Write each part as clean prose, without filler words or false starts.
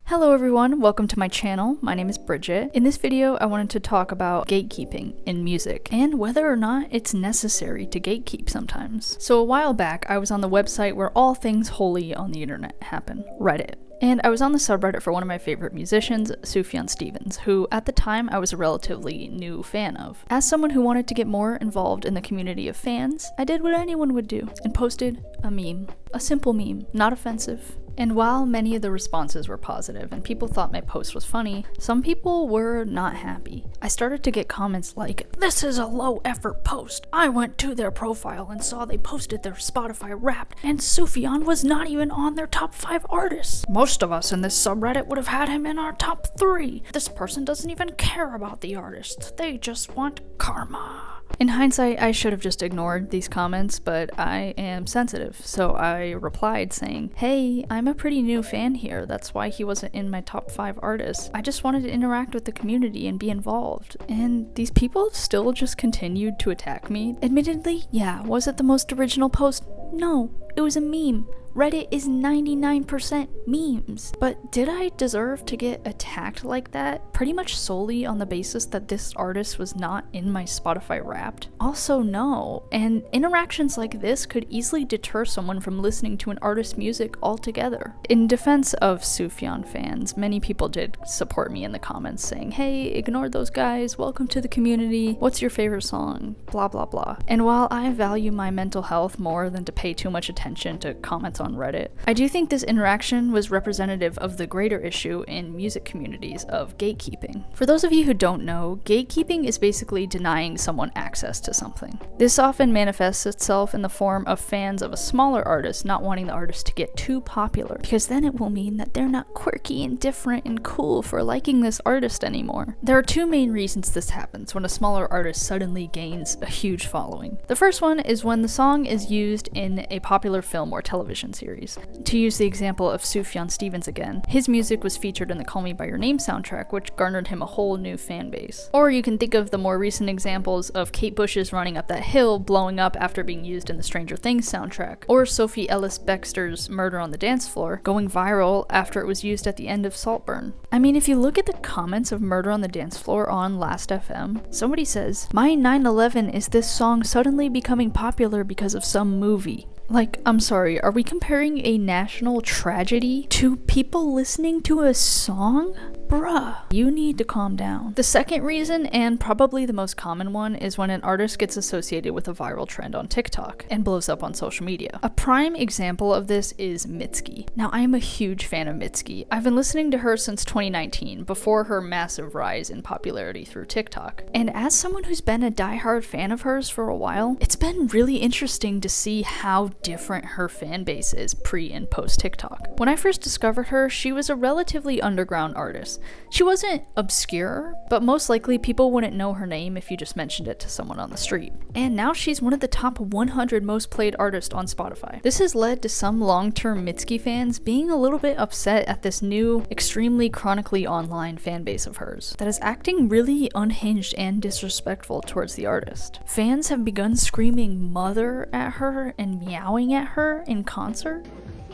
Hello everyone, welcome to my channel. My name is Bridget. In this video, I wanted to talk about gatekeeping in music and whether or not it's necessary to gatekeep sometimes. So a while back, I was on the website where all things holy on the internet happen, Reddit. And I was on the subreddit for one of my favorite musicians, Sufjan Stevens, who at the time I was a relatively new fan of. As someone who wanted to get more involved in the community of fans, I did what anyone would do and posted a meme. A simple meme, not offensive. And while many of the responses were positive and people thought my post was funny, some people were not happy. I started to get comments like, "This is a low effort post. I went to their profile and saw they posted their Spotify Wrapped and Sufjan was not even on their top 5 artists. Most of us in this subreddit would have had him in our top 3. This person doesn't even care about the artist. They just want karma." In hindsight, I should have just ignored these comments, but I am sensitive, so I replied saying, "Hey, I'm a pretty new fan here, that's why he wasn't in my top 5 artists. I just wanted to interact with the community and be involved." And these people still just continued to attack me. Admittedly, yeah, was it the most original post? No, it was a meme. Reddit is 99% memes. But did I deserve to get attacked like that? Pretty much solely on the basis that this artist was not in my Spotify Wrapped? Also no. And interactions like this could easily deter someone from listening to an artist's music altogether. In defense of Sufjan fans, many people did support me in the comments saying, "Hey, ignore those guys, welcome to the community, what's your favorite song, blah blah blah." And while I value my mental health more than to pay too much attention to comments on Reddit, I do think this interaction was representative of the greater issue in music communities of gatekeeping. For those of you who don't know, gatekeeping is basically denying someone access to something. This often manifests itself in the form of fans of a smaller artist not wanting the artist to get too popular, because then it will mean that they're not quirky and different and cool for liking this artist anymore. There are 2 main reasons this happens when a smaller artist suddenly gains a huge following. The first one is when the song is used in a popular film or television series. To use the example of Sufjan Stevens again, his music was featured in the Call Me By Your Name soundtrack, which garnered him a whole new fan base. Or you can think of the more recent examples of Kate Bush's Running Up That Hill blowing up after being used in the Stranger Things soundtrack, or Sophie Ellis-Bextor's Murder on the Dance Floor going viral after it was used at the end of Saltburn. I mean, if you look at the comments of Murder on the Dance Floor on Last.fm, somebody says, "My 9/11 is this song suddenly becoming popular because of some movie." Like, I'm sorry, are we comparing a national tragedy to people listening to a song? Bruh, you need to calm down. The second reason, and probably the most common one, is when an artist gets associated with a viral trend on TikTok and blows up on social media. A prime example of this is Mitski. Now, I am a huge fan of Mitski. I've been listening to her since 2019, before her massive rise in popularity through TikTok. And as someone who's been a diehard fan of hers for a while, it's been really interesting to see how different her fan base is pre and post TikTok. When I first discovered her, she was a relatively underground artist. She wasn't obscure, but most likely people wouldn't know her name if you just mentioned it to someone on the street. And now she's one of the top 100 most played artists on Spotify. This has led to some long-term Mitski fans being a little bit upset at this new, extremely chronically online fan base of hers that is acting really unhinged and disrespectful towards the artist. Fans have begun screaming "mother" at her and meowing at her in concert.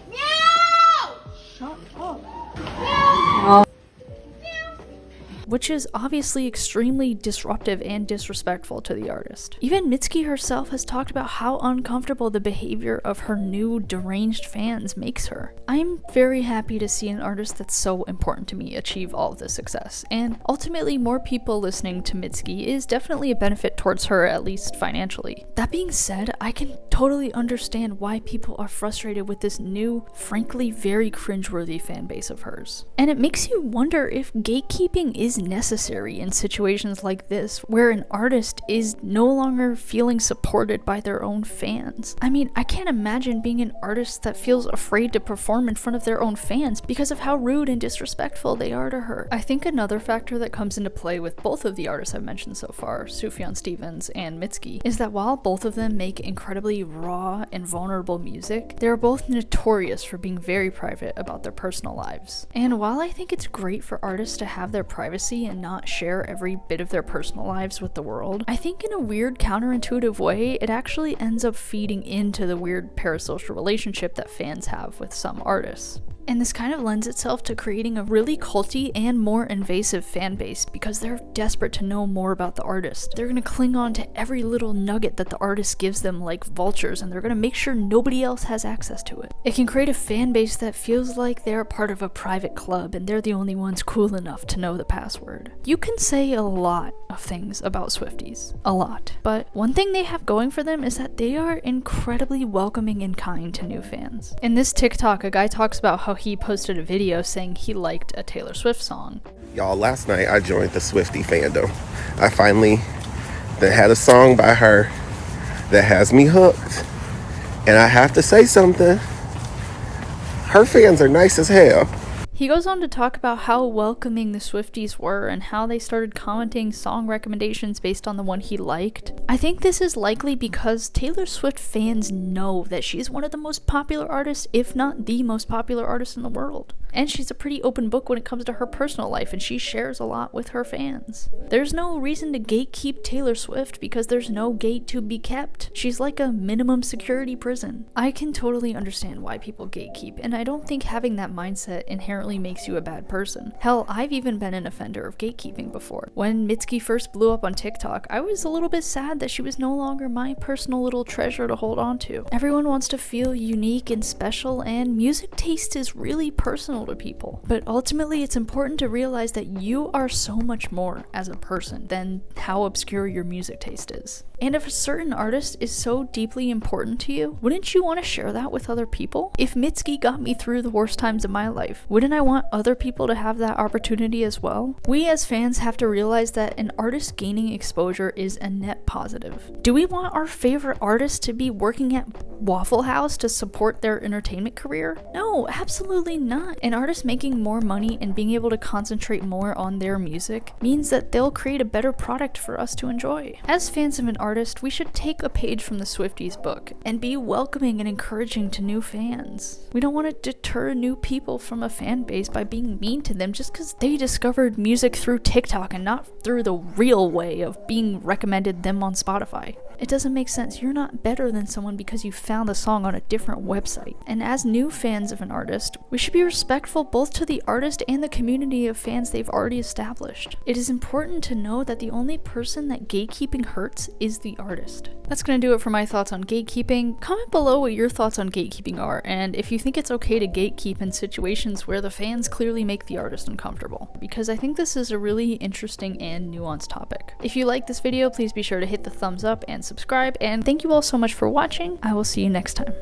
No! Shut up. No! Which is obviously extremely disruptive and disrespectful to the artist. Even Mitski herself has talked about how uncomfortable the behavior of her new deranged fans makes her. I'm very happy to see an artist that's so important to me achieve all of this success, and ultimately more people listening to Mitski is definitely a benefit towards her, at least financially. That being said, I can totally understand why people are frustrated with this new, frankly very cringeworthy fan base of hers. And it makes you wonder if gatekeeping is necessary in situations like this, where an artist is no longer feeling supported by their own fans. I mean, I can't imagine being an artist that feels afraid to perform in front of their own fans because of how rude and disrespectful they are to her. I think another factor that comes into play with both of the artists I've mentioned so far, Sufjan Stevens and Mitski, is that while both of them make incredibly raw and vulnerable music, they're both notorious for being very private about their personal lives. And while I think it's great for artists to have their privacy and not share every bit of their personal lives with the world, I think in a weird counterintuitive way, it actually ends up feeding into the weird parasocial relationship that fans have with some artists. And this kind of lends itself to creating a really culty and more invasive fan base because they're desperate to know more about the artist. They're gonna cling on to every little nugget that the artist gives them like vultures, and they're gonna make sure nobody else has access to it. It can create a fan base that feels like they're part of a private club and they're the only ones cool enough to know the password. You can say a lot of things about Swifties. A lot. But one thing they have going for them is that they are incredibly welcoming and kind to new fans. In this TikTok, a guy talks about how he posted a video saying he liked a Taylor Swift song. Y'all, last night I joined the Swiftie fandom. I finally had a song by her that has me hooked. And I have to say something. Her fans are nice as hell. He goes on to talk about how welcoming the Swifties were and how they started commenting song recommendations based on the one he liked. I think this is likely because Taylor Swift fans know that she's one of the most popular artists, if not the most popular artist in the world. And she's a pretty open book when it comes to her personal life, and she shares a lot with her fans. There's no reason to gatekeep Taylor Swift because there's no gate to be kept. She's like a minimum security prison. I can totally understand why people gatekeep, and I don't think having that mindset inherently makes you a bad person. Hell, I've even been an offender of gatekeeping before. When Mitski first blew up on TikTok, I was a little bit sad that she was no longer my personal little treasure to hold on to. Everyone wants to feel unique and special, and music taste is really personal to people. But ultimately, it's important to realize that you are so much more as a person than how obscure your music taste is. And if a certain artist is so deeply important to you, wouldn't you want to share that with other people? If Mitski got me through the worst times of my life, wouldn't I want other people to have that opportunity as well? We as fans have to realize that an artist gaining exposure is a net positive. Do we want our favorite artist to be working at Waffle House to support their entertainment career? No, absolutely not. An artist making more money and being able to concentrate more on their music means that they'll create a better product for us to enjoy. As fans of an artist, we should take a page from the Swifties book and be welcoming and encouraging to new fans. We don't want to deter new people from a fan base by being mean to them just because they discovered music through TikTok and not through the real way of being recommended them on Spotify. It doesn't make sense. You're not better than someone because you found a song on a different website. And as new fans of an artist, we should be respectful both to the artist and the community of fans they've already established. It is important to know that the only person that gatekeeping hurts is the artist. That's gonna do it for my thoughts on gatekeeping. Comment below what your thoughts on gatekeeping are, and if you think it's okay to gatekeep in situations where the fans clearly make the artist uncomfortable, because I think this is a really interesting and nuanced topic. If you like this video, please be sure to hit the thumbs up and subscribe, and thank you all so much for watching. I will see you next time.